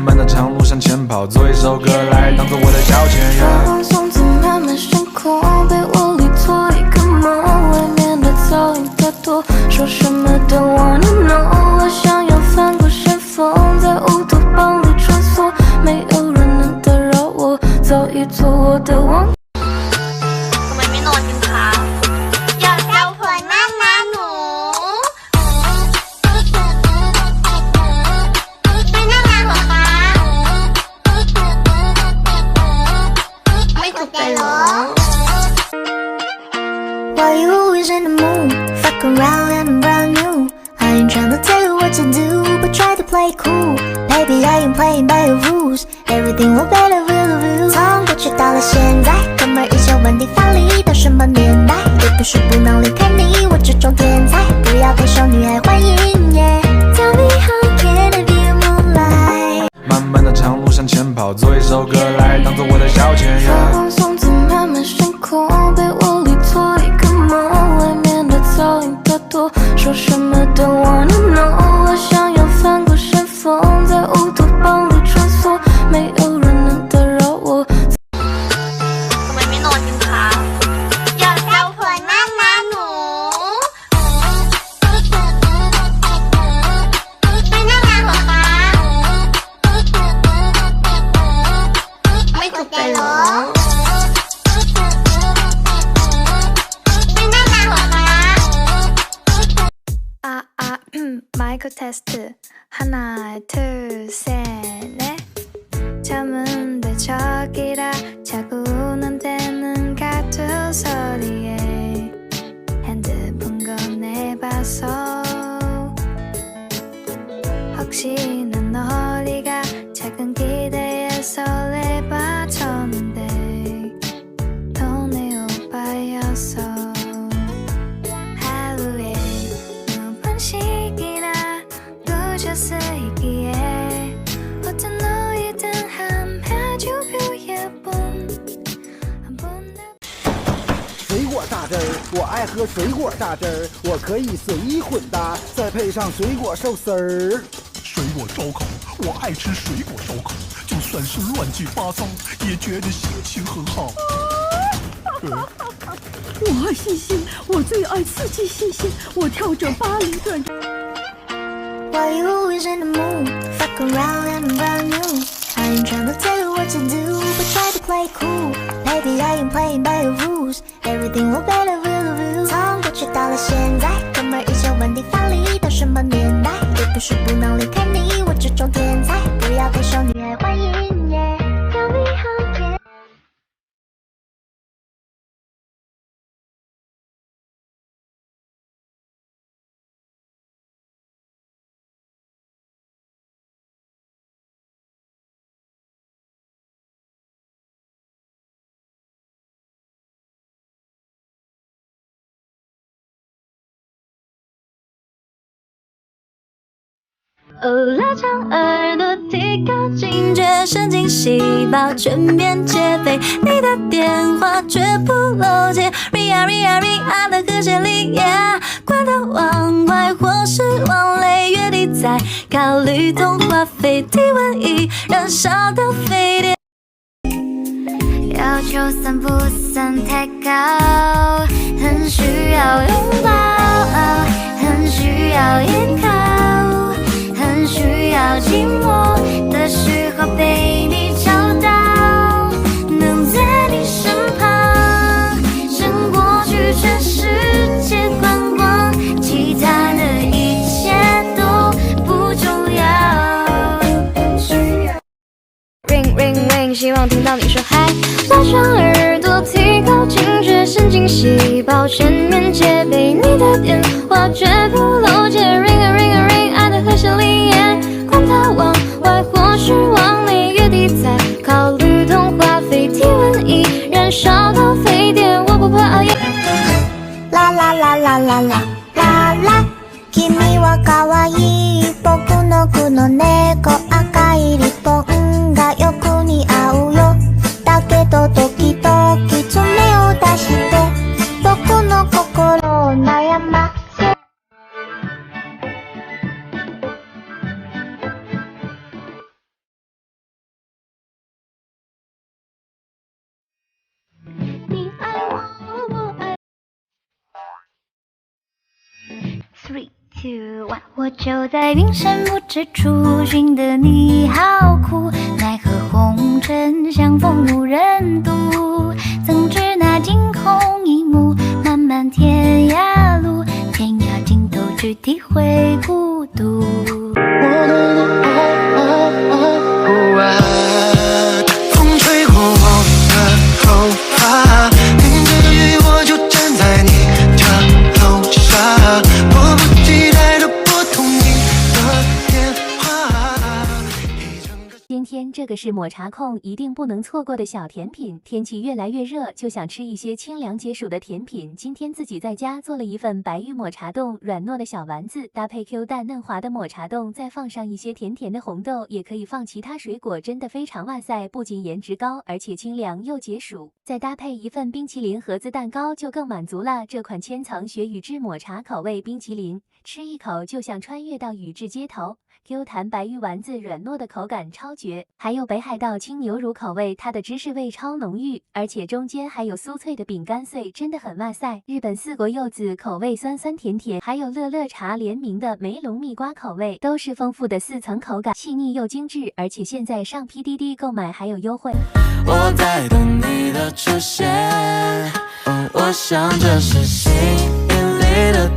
漫的长路向前跑，做一首歌来当做我的消遣。放松在慢慢升空，被窝里做一个梦，外面的噪音太多，说什么都 wanna know。我想要翻过山峰，在乌托邦里穿梭，没有人能打扰我，早已做我的王。 ทำไมไม่นอนกินข้าวอยากเอาผลมากนะหนูไม่นั่งนานหรอคะไม่ถูกใจหรอ Why you always in the mood? Fuck around and I'm brand new. I ain't tryna tell you what to do, but try to play cool. Baby, I ain't playing by your rules. Everything will better with a view. 从过去到了现在，哥们一些问题发力到什么年代？也不是不能离开你，我这种天才，不要太受女孩欢迎。Yeah, tell me how can I be a moonlight？ 漫漫的长路向前跑，做一首歌来当做我的消遣。放松在慢慢升空，被窝里做一个梦，外面的噪音太多，说什么都 wanna know。我想要翻过山峰，在乌托邦里穿梭，没有人能打扰我。 ทำไมไม่นอนกินข้าวอยากเอาผลมากนะหนูไม่นั่งนานหรอคะไม่ถูกใจหรอไม่นั่งนานหรอคะ 마이크 테스트 하나 둘셋넷 잠은 대적이라 자고 우는 데는 가두 소리에 핸드폰 꺼내봐서 혹시나 너리가 작은 기대에 설레봐쳤는데 동네 오빠였어 하루에 몇 번씩이나 늦었으기에 어떤 너희든 한마디 예쁜 한 번도 水果榨汁儿，我爱喝水果榨汁儿，我可以随意混搭，再配上水果寿司儿。水果烧烤，我爱吃水果烧烤，就算是乱七八糟，也觉得心情很好。我爱新鲜，我最爱刺激新鲜，我跳着芭蕾转。 Why you always in the mood? Fuck around and I'm brand new. I ain't tryna tell you what to do, but try to play cool. Baby, I ain't playing by your rules. Everything will better with a view. 从过去到了现在，哥们一些问题发力到什么年代？也不是不能离开你，我这种天才，不要太受女孩欢迎。Yeah, tell me how can拉长耳朵，提高警觉，神经细胞全面戒备。你的电话绝不漏接 ，ring 啊 ring 啊 ring 啊的和弦里 ，yeah， 管它往外或是往内，月底再考虑通话费，体温仪燃烧到沸点。要求算不算太高？很需要拥抱，很需要依靠。 很需要寂寞的时候被你找到，能在你身旁，胜过去全世界观光，其他的一切都不重要。Ring ring ring， 希望听到你说嗨，拉长耳朵，提高警觉，神经细胞全面戒备，你的电话绝不漏接 ，ring 啊 ring 啊 ring 啊的和弦里。 管它往外或是往内，月底再考虑通话费，体温仪燃烧到沸点，我不怕熬夜。啦啦啦啦啦啦啦啦，君は可愛い僕の句の猫赤いリボンがよく似合うよ。だけど時々爪を出して僕の心を悩ませ。2 1，我就在云深不知处寻得你好苦，奈何红尘相逢无人渡。怎知那惊鸿一幕，漫漫天涯路，天涯尽头去体会孤独。风吹过我的头发，淋着雨我就站在你家楼下，迫不及待地拨通你的电话。今天这个是抹茶控一定不能错过的小甜品。天气越来越热，就想吃一些清凉解暑的甜品。今天自己在家做了一份白玉抹茶冻，软糯的小丸子搭配 Q 弹嫩滑的抹茶冻，再放上一些甜甜的红豆，也可以放其他水果，真的非常哇塞！不仅颜值高，而且清凉又解暑。再搭配一份冰淇淋盒子蛋糕就更满足了。这款千层雪宇治抹茶口味冰淇淋，吃一口就像穿越到宇治街头。Q 弹白玉丸子软糯的口感超绝，还有北海道青牛乳口味，它的芝士味超浓郁，而且中间还有酥脆的饼干碎，真的很哇塞。日本四国柚子口味酸酸甜甜，还有乐乐茶联名的梅龙蜜瓜口味，都是丰富的4层口感，细腻又精致，而且现在上 PDD 购买还有优惠。我在等你的出现，我想这是心里的